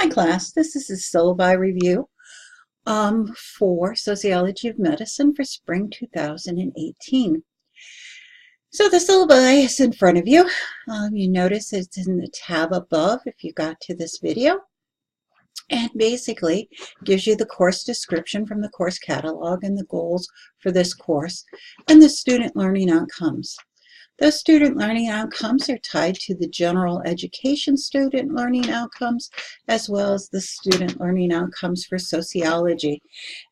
Hi class, this is a syllabi review for Sociology of Medicine for spring 2018. So the syllabi is in front of you. You notice it's in the tab above if you got to this video. And basically gives you the course description from the course catalog and the goals for this course and the student learning outcomes. Those student learning outcomes are tied to the general education student learning outcomes as well as the student learning outcomes for sociology.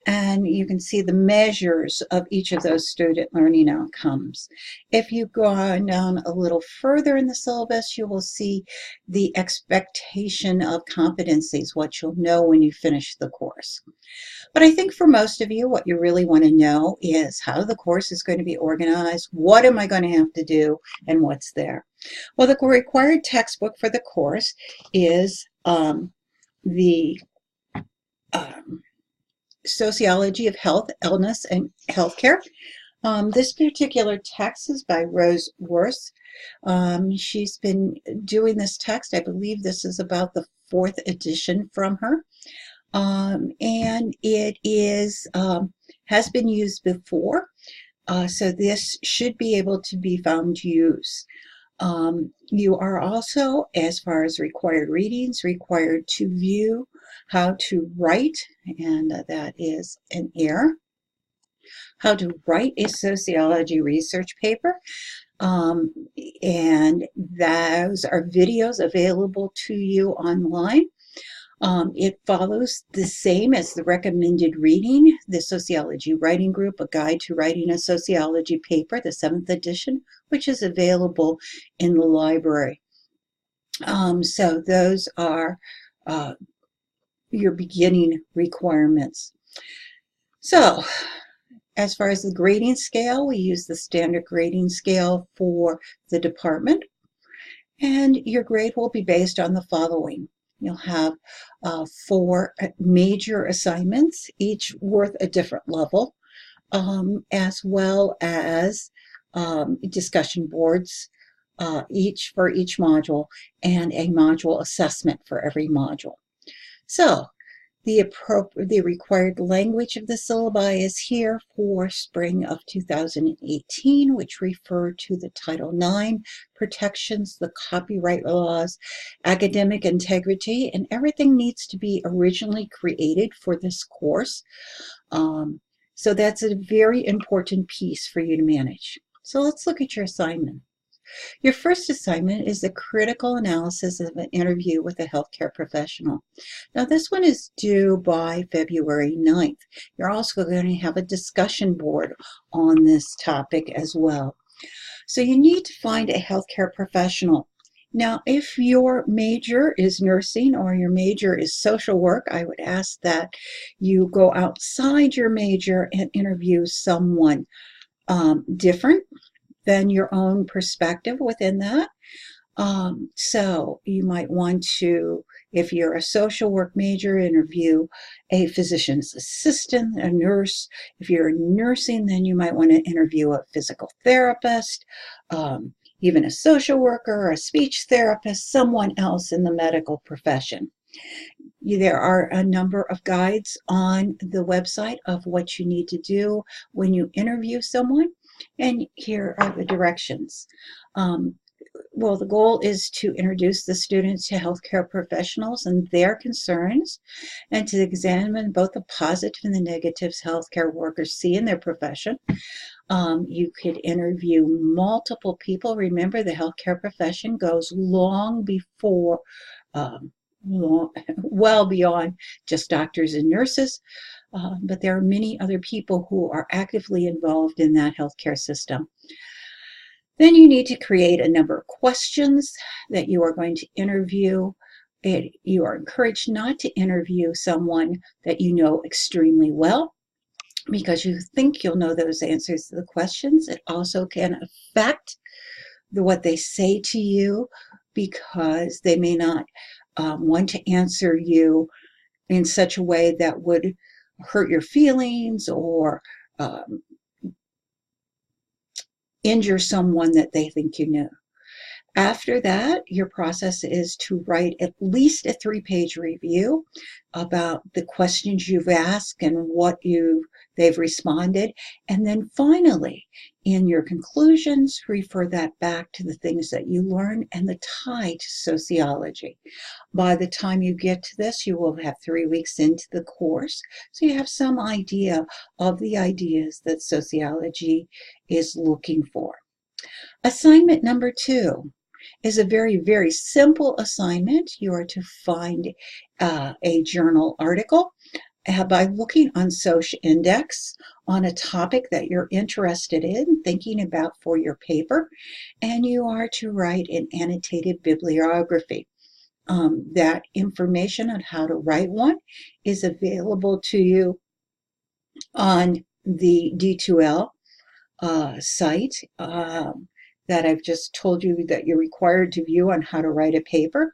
And you can see the measures of each of those student learning outcomes. If you go on down a little further in the syllabus, you will see the expectation of competencies, what you'll know when you finish the course. But I think for most of you, what you really want to know is how the course is going to be organized, what am I going to have to do, and what's there. Well, the required textbook for the course is the Sociology of Health, Illness, and Healthcare. This particular text is by Rose Worth. She's been doing this text. I believe this is about the 4th edition from her. And it is has been used before, so this should be able to be found use. You are also, as far as required readings, required to view how to write, and that is an error, how to write a sociology research paper. And those are videos available to you online. It follows the same as the recommended reading, the Sociology Writing Group, A Guide to Writing a Sociology Paper, the 7th edition, which is available in the library. So those are your beginning requirements. So as far as the grading scale, we use the standard grading scale for the department, and your grade will be based on the following. You'll have 4 major assignments, each worth a different level, as well as discussion boards each for each module, and a module assessment for every module. So the required language of the syllabi is here for spring of 2018, which refer to the Title IX protections, the copyright laws, academic integrity, and everything needs to be originally created for this course. So that's a very important piece for you to manage. So let's look at your assignment. Your first assignment is the critical analysis of an interview with a healthcare professional. Now this one is due by February 9th. You're also going to have a discussion board on this topic as well. So you need to find a healthcare professional. Now if your major is nursing or your major is social work, I would ask that you go outside your major and interview someone different than your own perspective within that. So you might want to, if you're a social work major, interview a physician's assistant, a nurse. If you're nursing, then you might want to interview a physical therapist, even a social worker, a speech therapist, someone else in the medical profession. There are a number of guides on the website of what you need to do when you interview someone. And here are the directions. Well, the goal is to introduce the students to healthcare professionals and their concerns, and to examine both the positive and the negatives healthcare workers see in their profession. You could interview multiple people. Remember, the healthcare profession goes long before, well beyond just doctors and nurses. But there are many other people who are actively involved in that healthcare system. Then you need to create a number of questions that you are going to interview. You are encouraged not to interview someone that you know extremely well because you think you'll know those answers to the questions. It also can affect what they say to you because they may not want to answer you in such a way that would hurt your feelings or injure someone that they think you know. After that, your process is to write at least a 3-page review about the questions you've asked and what they've responded. And then finally, in your conclusions, refer that back to the things that you learned and the tie to sociology. By the time you get to this, you will have 3 weeks into the course, so you have some idea of the ideas that sociology is looking for. Assignment number 2 is a very, very simple assignment. You are to find a journal article by looking on Social Index on a topic that you're interested in, thinking about for your paper, and you are to write an annotated bibliography. That information on how to write one is available to you on the D2L site that I've just told you that you're required to view on how to write a paper.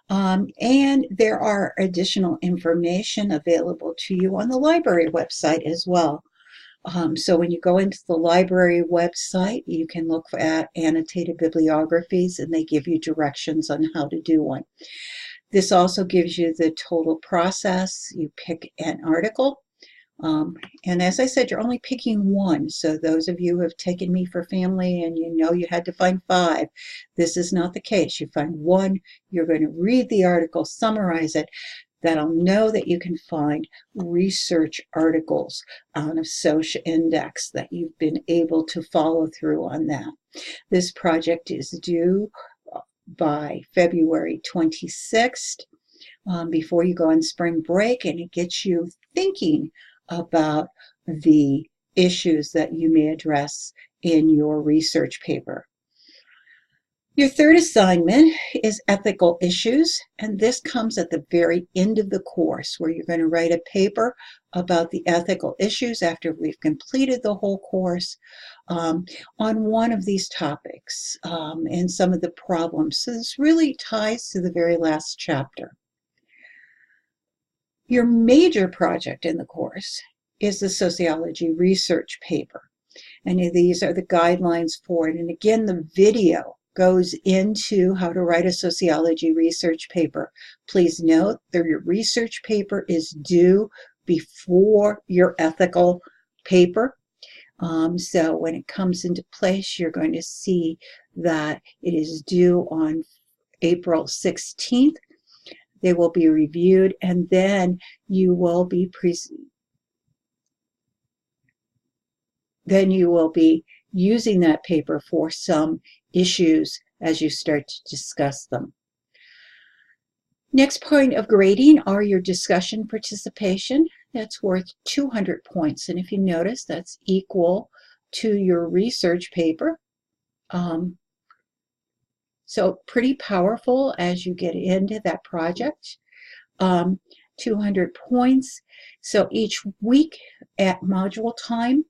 And there are additional information available to you on the library website as well. So when you go into the library website, you can look at annotated bibliographies and they give you directions on how to do one. This also gives you the total process. You pick an article. And as I said, you're only picking one. So those of you who have taken me for family and you know you had to find 5, this is not the case. You find one, you're going to read the article, summarize it. That'll know that you can find research articles on a Social Index that you've been able to follow through on that. This project is due by February 26th before you go on spring break, and it gets you thinking about the issues that you may address in your research paper. Your third assignment is ethical issues, and this comes at the very end of the course where you're going to write a paper about the ethical issues after we've completed the whole course on one of these topics and some of the problems. So this really ties to the very last chapter. Your major project in the course is the sociology research paper. And these are the guidelines for it. And again, the video goes into how to write a sociology research paper. Please note that your research paper is due before your ethical paper. So when it comes into place, you're going to see that it is due on April 16th. They will be reviewed, and then you will be using that paper for some issues as you start to discuss them. Next point of grading are your discussion participation. That's worth 200 points, and if you notice, that's equal to your research paper. So pretty powerful as you get into that project. 200 points. So each week at module time,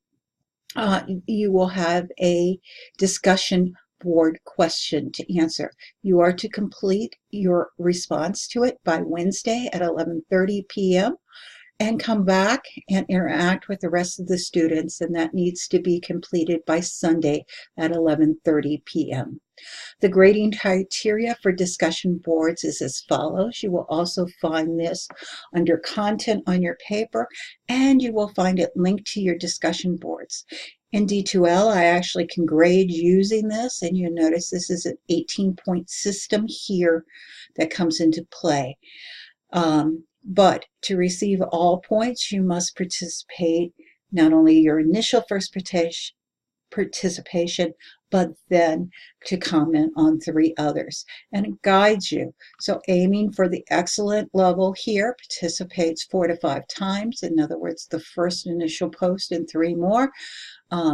you will have a discussion board question to answer. You are to complete your response to it by Wednesday at 11:30 p.m. and come back and interact with the rest of the students, and that needs to be completed by Sunday at 11:30 p.m. The grading criteria for discussion boards is as follows. You will also find this under content on your paper, and you will find it linked to your discussion boards. In D2L, I actually can grade using this, and you notice this is an 18-point system here that comes into play. But to receive all points, you must participate, not only your initial first participation, but then to comment on 3 others. And it guides you. So aiming for the excellent level here, participates 4 to 5 times. In other words, the first initial post and 3 more.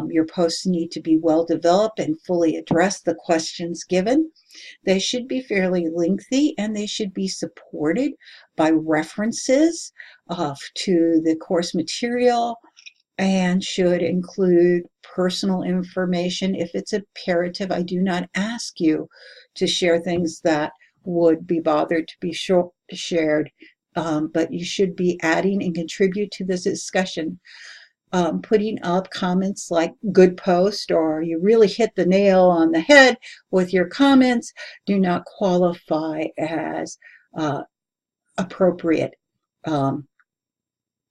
Your posts need to be well developed and fully address the questions given. They should be fairly lengthy, and they should be supported by references to the course material, and should include personal information. If it's imperative, I do not ask you to share things that would be bothered to be shared, but you should be adding and contribute to this discussion putting up comments like good post or you really hit the nail on the head with your comments do not qualify as appropriate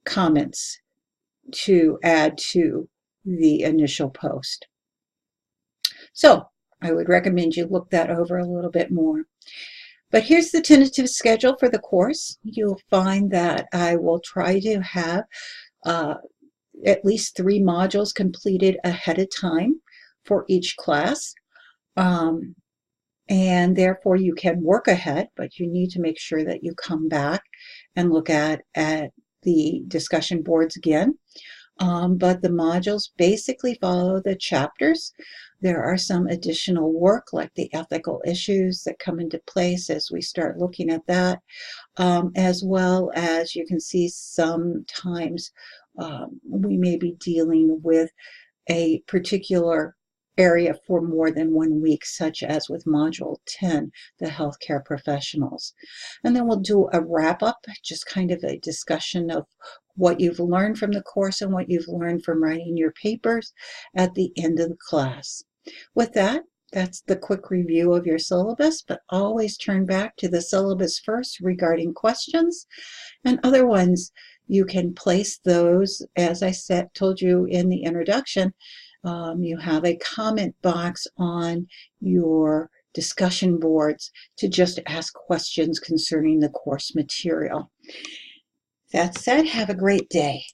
comments to add to the initial post. So I would recommend you look that over a little bit more. But here's the tentative schedule for the course. You'll find that I will try to have at least 3 modules completed ahead of time for each class. And therefore you can work ahead, but you need to make sure that you come back and look at the discussion boards again. But the modules basically follow the chapters. There are some additional work like the ethical issues that come into place as we start looking at that, as well as you can see sometimes we may be dealing with a particular area for more than 1 week, such as with Module 10, the healthcare professionals. And then we'll do a wrap-up, just kind of a discussion of what you've learned from the course and what you've learned from writing your papers at the end of the class. With that, that's the quick review of your syllabus, but always turn back to the syllabus first regarding questions, and other ones you can place those, as I told you in the introduction. You have a comment box on your discussion boards to just ask questions concerning the course material. That said, have a great day.